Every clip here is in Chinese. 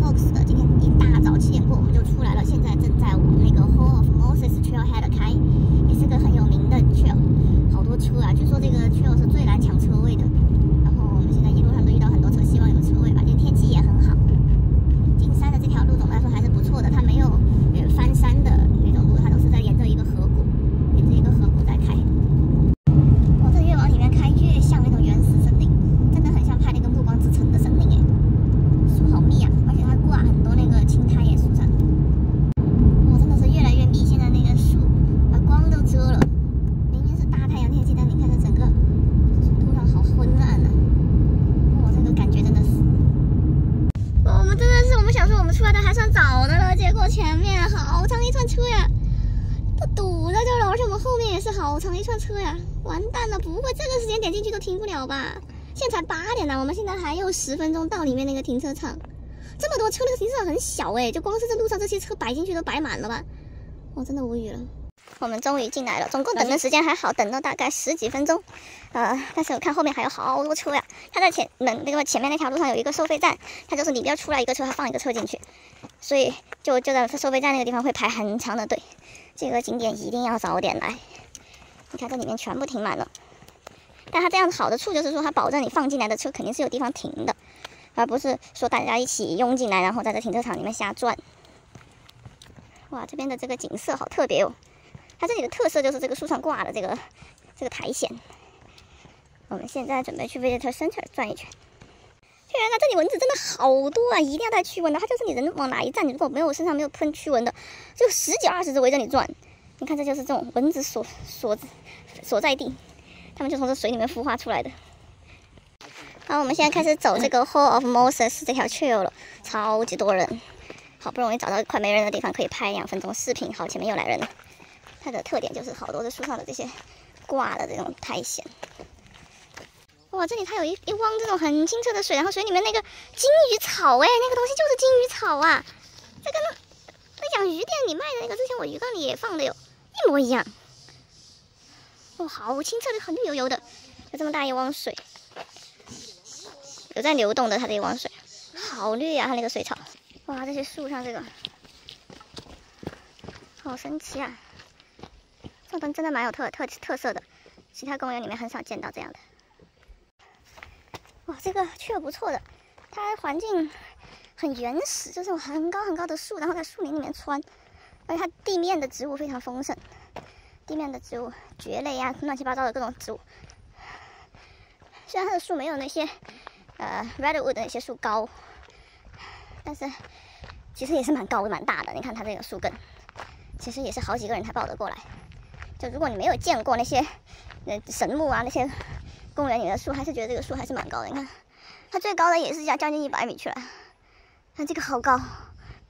Fox 的，今天一大早7点过我们就出来了，现在正在往那个 Hall of Moses Trailhead 开，也是个很有名的 trail， 好多车啊，据说这个 trail 是最难抢车位的。然后我们现在一路上都遇到很多车，希望有车位吧。今天天气也很好，进山的这条路总的来说还是不错的，它没有翻山的那种路，它都是在沿着一个河谷，在开。哇，这越往里面开越像那种原始森林，真的很像拍那个《暮光之城》的森林耶，树好密啊，而且它挂很多那个青苔耶，树上。哇，真的是越来越密，现在那个树把光都遮了。明明是大太阳天气，但你看这整个路上好昏暗啊！哇，这个感觉真的是。我们真的是，我们想说我们出来的还算早的了，结果前面好长一串车呀，都堵在这了，而且我们后面也是好长一串车呀，完蛋了！不会这个时间点进去都停不了吧？现在才8点呢，我们现在还有10分钟到里面那个停车场。这么多车，那个停车场很小哎，就光是这路上这些车摆进去都摆满了吧？我真的无语了。我们终于进来了，总共等的时间还好，等了大概10几分钟。但是我看后面还有好多车呀。它在前面那条路上有一个收费站，它就是里边出来一个车，它放一个车进去，所以就在收费站那个地方会排很长的队。这个景点一定要早点来。你看这里面全部停满了，但它这样好的处就是说，它保证你放进来的车肯定是有地方停的，而不是说大家一起拥进来，然后在这停车场里面瞎转。哇，这边的这个景色好特别哦！它这里的特色就是这个树上挂的这个苔藓。我们现在准备去 Visitor Center 转一圈。天啊，这里蚊子真的好多啊！一定要带驱蚊的，它就是你人往哪一站，你如果身上没有喷驱蚊的，就10几20只围着你转。你看，这就是这种蚊子所在地，它们就从这水里面孵化出来的。好，我们现在开始走这个 Hall of Moses 这条 trail 了，超级多人，好不容易找到快没人的地方可以拍2分钟视频。好，前面又来人了。它的特点就是好多的树上的这些挂的这种苔藓。哇，这里它有一汪这种很清澈的水，然后水里面那个金鱼草哎，那个东西就是金鱼草啊，这跟那养鱼店里卖的那个，之前我鱼缸里也放的一模一样。哇，好清澈的，很绿油油的，有这么大一汪水，有在流动的它这一汪水，好绿啊，它那个水草。哇，这些树上这个好神奇啊！这灯真的蛮有特色的，其他公园里面很少见到这样的。哇，这个trail不错的，它环境很原始，就是有很高很高的树，然后在树林里面穿，而且它地面的植物非常丰盛，地面的植物蕨类啊，乱七八糟的各种植物。虽然它的树没有那些redwood 的那些树高，但是其实也是蛮高蛮大的。你看它这个树根，其实也是好几个人才抱得过来。就如果你没有见过那些神木啊，那些公园里的树，还是觉得这个树还是蛮高的。你看，它最高的也是将近100米去了。看这个好高，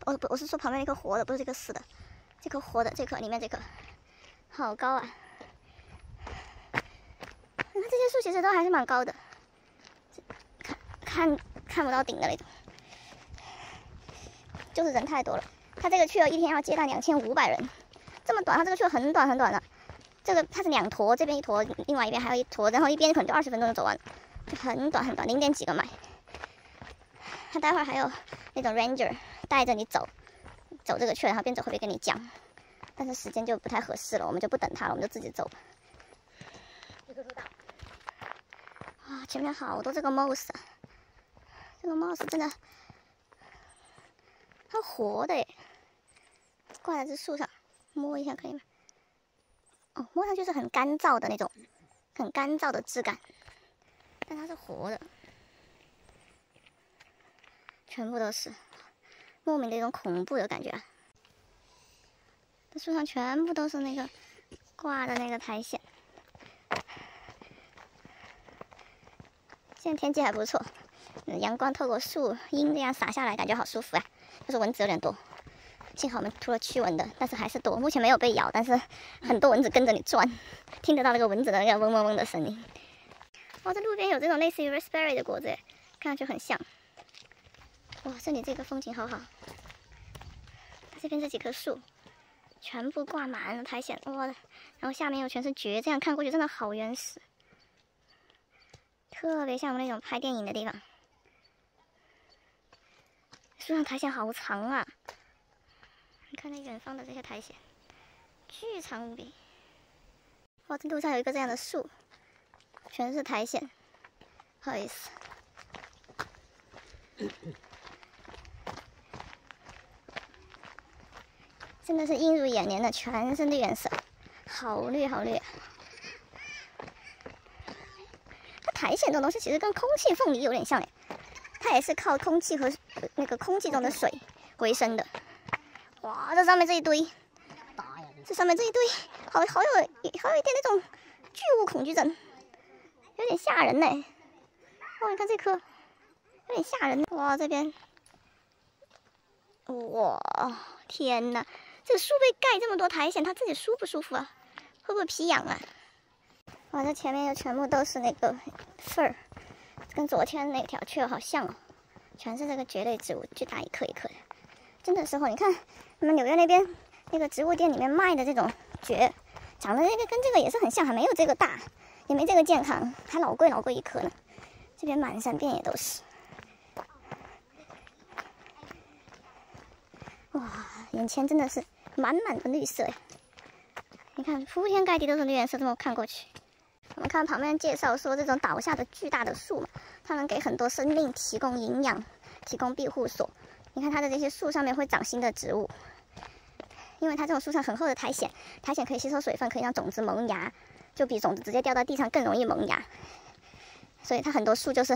我是说旁边那棵活的，不是这个死的，这棵活的，里面这棵，好高啊！你看这些树其实都还是蛮高的，看不到顶的那种，就是人太多了。它这个trail一天要接待2500人，这么短，它这个trail很短很短的。这个它是2坨，这边1坨，另外一边还有1坨，然后一边可能就20分钟就走完了，就很短很短，0点几个迈。他待会儿还有那种 ranger 带着你走这个trail，然后边走会跟你讲，但是时间就不太合适了，我们就不等他了，我们就自己走。哇，前面好多这个 moss 啊，这个 moss 真的，它活的耶，挂在这树上，摸一下可以吗？哦，摸上去是很干燥的那种，很干燥的质感，但它是活的，全部都是莫名的一种恐怖的感觉啊！这树上全部都是那个挂的那个苔藓。现在天气还不错，阳光透过树荫这样洒下来，感觉好舒服啊！就是蚊子有点多。幸好我们涂了驱蚊的，但是还是多。目前没有被咬，但是很多蚊子跟着你转，听得到那个蚊子的那个嗡嗡嗡的声音。哇，这路边有这种类似于 raspberry 的果子，看上去很像。哇，这里这个风景好好。这边这几棵树全部挂满了苔藓，哇，然后下面又全是蕨，这样看过去真的好原始，特别像我们那种拍电影的地方。树上苔藓好长啊！你看那远方的这些苔藓，巨长无比。哇，这路上有一个这样的树，全是苔藓，好意思。真的是映入眼帘的，全是绿颜色，好绿好绿啊！它苔藓这种东西其实跟空气凤梨有点像诶，它也是靠空气和那个空气中的水为生的。哇，这上面这一堆，这上面这一堆，好有一点那种巨物恐惧症，有点吓人呢。哇，你看这棵，有点吓人。哇，这边，哇，天哪！这个树被盖这么多苔藓，它自己舒不舒服啊？会不会皮痒啊？哇，这前面又全部都是那个fur，跟昨天那条雀好像哦，全是这个蕨类植物，巨大一颗一颗的。真的是哦，你看我们纽约那边那个植物店里面卖的这种蕨，长得这个跟这个也是很像，还没有这个大，也没这个健康，还老贵一颗呢。这边满山遍野都是。哇，眼前真的是满满的绿色呀！你看，铺天盖地都是绿颜色，这么看过去，我们看旁边介绍说，这种倒下的巨大的树嘛，它能给很多生命提供营养，提供庇护所。你看它的这些树上面会长新的植物，因为它这种树上很厚的苔藓，苔藓可以吸收水分，可以让种子萌芽，就比种子直接掉到地上更容易萌芽。所以它很多树就是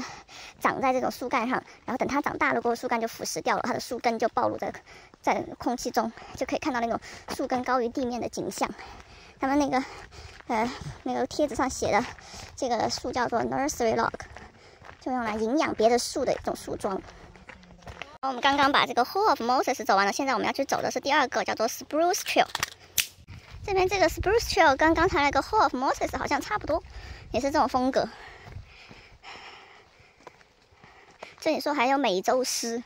长在这种树干上，然后等它长大了过后，树干就腐蚀掉了，它的树根就暴露在空气中，就可以看到那种树根高于地面的景象。他们那个贴纸上写的这个树叫做 nursery log， 就用来营养别的树的一种树桩。我们刚刚把这个 Hall of Moses 走完了，现在我们要去走的是第二个，叫做 Spruce Trail。这边这个 Spruce Trail 跟刚才那个 Hall of Moses 好像差不多，也是这种风格。这里说还有美洲狮，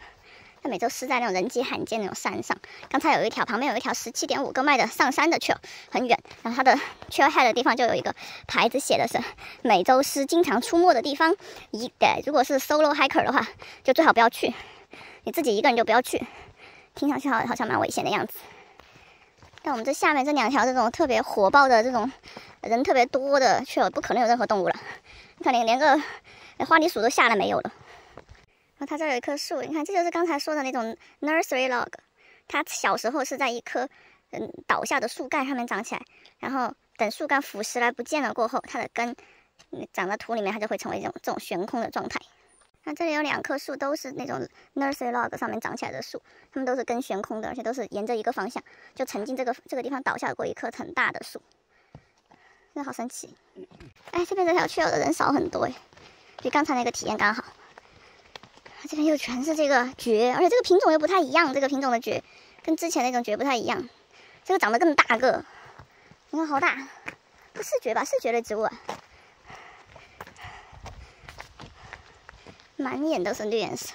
那美洲狮在那种人迹罕见那种山上。刚才有一条，旁边有一条17.5个迈的上山的 trail， 很远。然后它的 trailhead 的地方就有一个牌子，写的是美洲狮经常出没的地方。如果是 solo hiker 的话，就最好不要去，你自己一个人就不要去，听上去好像蛮危险的样子。但我们这下面这两条这种特别火爆的这种人特别多的 trail， 不可能有任何动物了。你看连个花栗鼠都下来没有了。它这儿有一棵树，你看，这就是刚才说的那种 nursery log。它小时候是在一棵倒下的树干上面长起来，然后等树干腐蚀来不见了过后，它的根长到土里面，它就会成为这种悬空的状态。那这里有2棵树，都是那种 nursery log 上面长起来的树，它们都是根悬空的，而且都是沿着一个方向。就曾经这个地方倒下过一棵很大的树，真的好神奇。哎，这边这条trail的人少很多哎，比刚才那个体验刚好。这边又全是这个蕨，而且这个品种又不太一样，这个品种的蕨跟之前那种蕨不太一样，这个长得更大个，你看好大，不是蕨吧？是蕨类植物啊，满眼都是绿颜色。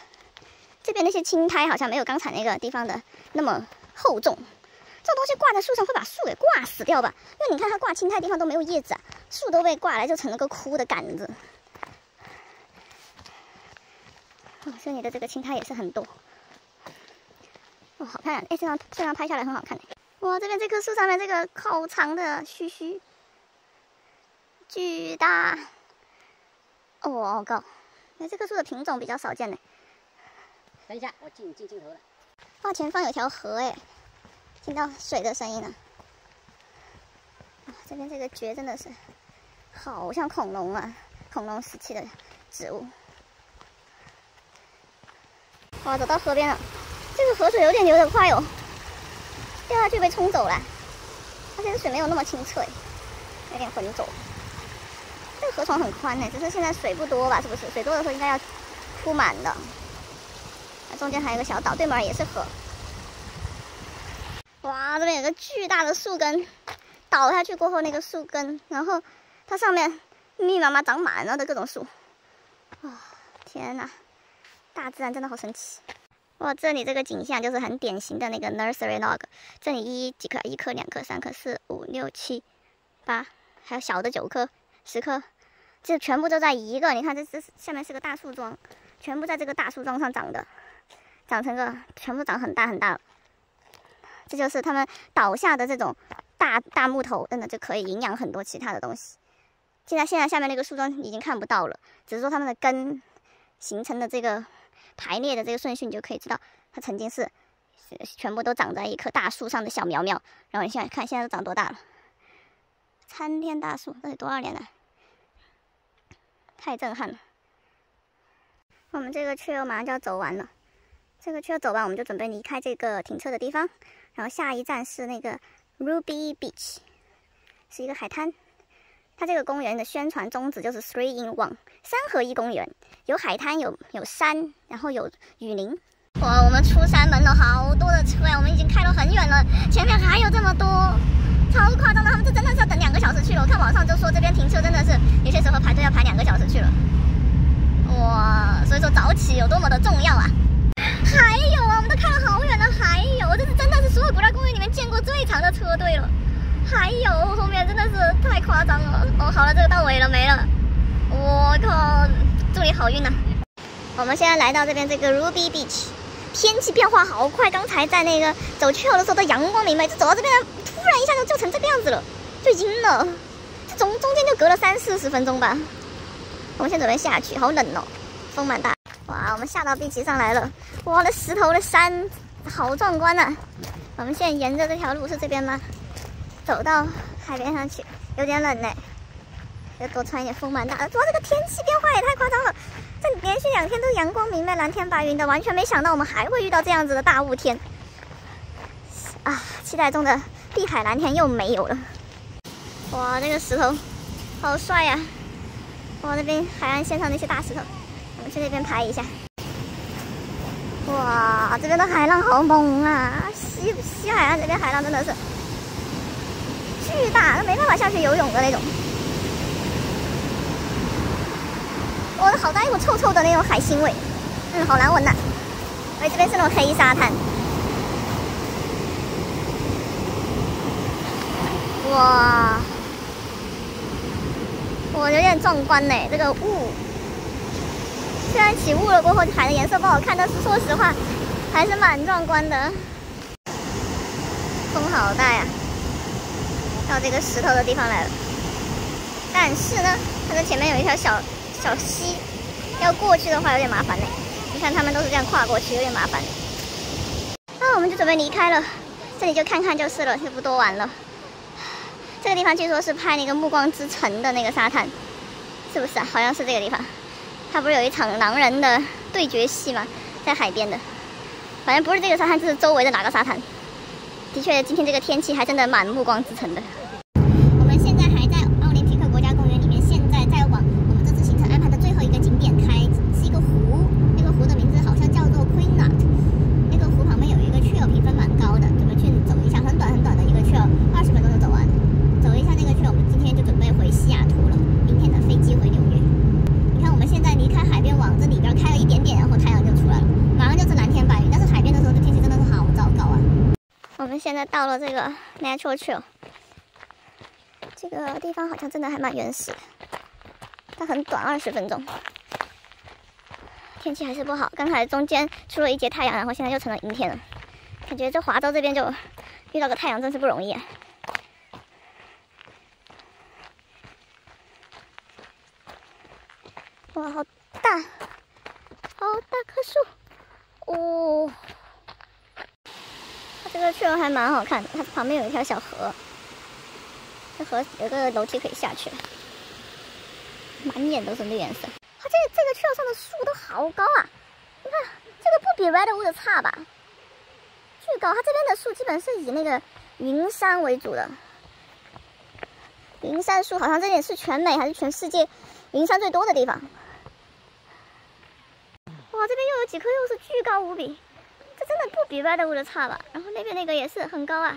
这边那些青苔好像没有刚才那个地方的那么厚重，这种东西挂在树上会把树给挂死掉吧？因为你看它挂青苔的地方都没有叶子啊，树都被挂来就成了个枯的杆子。这里的这个青苔也是很多，哇，好漂亮！哎，这张拍下来很好看。哇，这边这棵树上面这个好长的须须，巨大，哦，好高！哎，这棵树的品种比较少见呢。等一下，我进镜头了。哇，前方有条河哎，听到水的声音了。哇，这边这个蕨真的是好像恐龙啊，恐龙时期的植物。哇，走到河边了，这个河水有点流得快哦，掉下去被冲走了。而且水没有那么清澈，有点浑浊。这个河床很宽呢，只是现在水不多吧？是不是？水多的时候应该要铺满的。那中间还有一个小岛，对面也是河。哇，这边有个巨大的树根，倒下去过后那个树根，然后它上面密密麻麻长满了的各种树。哇，天哪！大自然真的好神奇！哇，这里这个景象就是很典型的那个 nursery log。这里几棵？1棵、2棵、3棵、4、5、6、7、8，还有小的9棵、10棵，这全部都在一个。你看，这下面是个大树桩，全部在这个大树桩上长的。长成个全部长很大很大了。这就是他们倒下的这种大木头，真的就可以营养很多其他的东西。现在下面那个树桩已经看不到了，只是说它们的根形成的这个排列的这个顺序，你就可以知道它曾经是全部都长在一棵大树上的小苗苗。然后你现在看，现在都长多大了？参天大树，这得多少年了？太震撼了！我们这个trail马上就要走完了，这个trail走完，我们就准备离开这个停车的地方，然后下一站是那个 Ruby Beach， 是一个海滩。它这个公园的宣传宗旨就是 3 in 1， 三合一公园，有海滩，有山，然后有雨林。哇，我们出山门了，好多的车呀！我们已经开了很远了，前面还有这么多，超夸张的！他们这真的是要等2个小时去了。我看网上就说这边停车真的是有些时候排队要排2个小时去了。哇，所以说早起有多么的重要啊！还有啊，我们都开了好远了，还有，这是真的是所有国家公园里面见过最长的车队了。还有后面真的是太夸张了。哦，好了，这个到尾了，没了。我靠，祝你好运呐！我们现在来到这边这个 Ruby Beach， 天气变化好快，刚才在那个走trail的时候都阳光明媚，就走到这边突然一下就成这个样子了，就阴了。这中间就隔了30-40分钟吧。我们先准备下去，好冷哦，风蛮大。哇，我们下到beach上来了，哇，那石头的山好壮观啊！我们现在沿着这条路是这边吗？走到海边上去，有点冷呢，要多穿一点，风蛮大的。哇，这个天气变化也太夸张了！这连续2天都阳光明媚、蓝天白云的，完全没想到我们还会遇到这样子的大雾天啊！期待中的碧海蓝天又没有了。哇，这个石头好帅呀！哇，那边海岸线上那些大石头，我们去那边拍一下。哇，这边的海浪好猛啊！西海岸这边海浪真的是巨大，都没办法下去游泳的那种。哇，好大一股臭臭的那种海腥味，好难闻呐。而且这边是那种黑沙滩。哇，我有点壮观呢，这个雾。虽然起雾了过后，海的颜色不好看，但是说实话，还是蛮壮观的。风好大呀！到这个石头的地方来了，但是呢，它的前面有一条小溪，要过去的话有点麻烦呢。你看他们都是这样跨过去，有点麻烦。那我们就准备离开了，这里就看看就是了，就不多玩了。这个地方据说是拍那个《暮光之城》的那个沙滩，是不是啊？好像是这个地方。它不是有一场狼人的对决戏吗？在海边的，反正不是这个沙滩，就是周围的哪个沙滩。的确，今天这个天气还真的蛮暮光之城的。我们现在还在奥林匹克国家公园里面，现在在往我们这次行程安排的最后一个景点开，是一个湖。那个湖的名字好像叫做 Queen Knot。那个湖旁边有一个 trail， 评分蛮高的，准备去走一下，很短的一个 trail，20分钟就走完了。走一下那个 trail， 我们今天就准备回西雅图了，明天的飞机回纽约。你看我们现在离开海边，往这里边开了一点点，然后太阳就出来了，马上就是蓝天白云。但是海边的时候，这天气真的是好糟糕啊。我们现在到了这个 Natural Trail， 这个地方好像真的还蛮原始的，它很短，20分钟。天气还是不好，刚才中间出了一节太阳，然后现在又成了阴天了。感觉这华州这边就遇到个太阳真是不容易啊。哇，好大，好大棵树哦！它这个trail还蛮好看的，它旁边有一条小河，这河有个楼梯可以下去，满眼都是绿颜色。它这个trail上的树都好高啊！你看这个不比 Redwood 的差吧？巨高，它这边的树基本是以那个云杉为主的。云杉树好像这里是全美还是全世界云杉最多的地方。哇，这边又有几棵又是巨高无比，这真的不比 Redwood 的差吧？然后那边那个也是很高啊，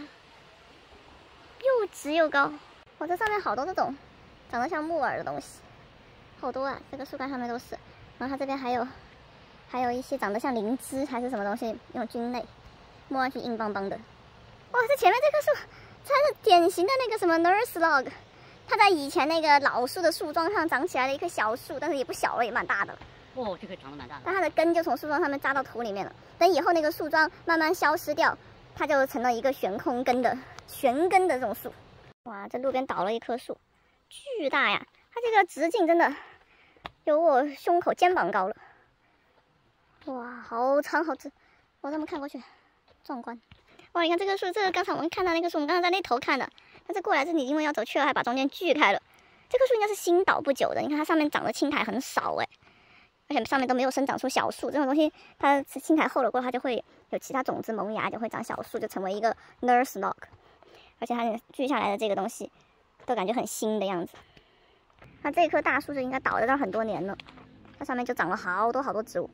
又直又高。哇，这上面好多这种长得像木耳的东西，好多啊！这个树干上面都是。然后它这边还有一些长得像灵芝还是什么东西，那种菌类，摸上去硬邦邦的。哇，这前面这棵树它是典型的那个什么 nurse log， 它在以前那个老树的树桩上长起来了一棵小树，但是也不小了，也蛮大的了。哦，这个长得蛮大的。但它的根就从树桩上面扎到土里面了。等以后那个树桩慢慢消失掉，它就成了一个悬根的这种树。哇，这路边倒了一棵树，巨大呀！它这个直径真的有我胸口、肩膀高了。哇，好长好直！我这么看过去，壮观。哇，你看这个树，这个刚才我们看到那个树，我们刚才在那头看的，但是过来这里因为要走trail，还把中间锯开了。这棵树应该是新倒不久的，你看它上面长的青苔很少哎，而且上面都没有生长出小树。这种东西它青苔厚了过后，它就会有其他种子萌芽，就会长小树，就成为一个 nurse log。而且它锯下来的这个东西都感觉很新的样子。那这棵大树就应该倒在这很多年了，它上面就长了好多植物，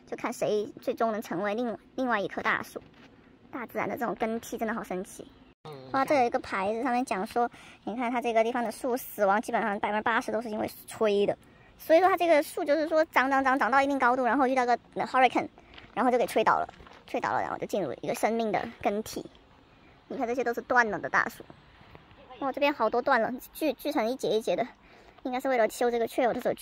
就看谁最终能成为另外一棵大树。大自然的这种更替真的好神奇。哇，这有一个牌子，上面讲说，你看它这个地方的树死亡基本上80%都是因为吹的，所以说它这个树就是说长到一定高度，然后遇到个 hurricane， 然后就给吹倒了，然后就进入一个生命的更替。你看这些都是断了的大树，哇，这边好多断了，锯成一节一节的，应该是为了修这个trail的时候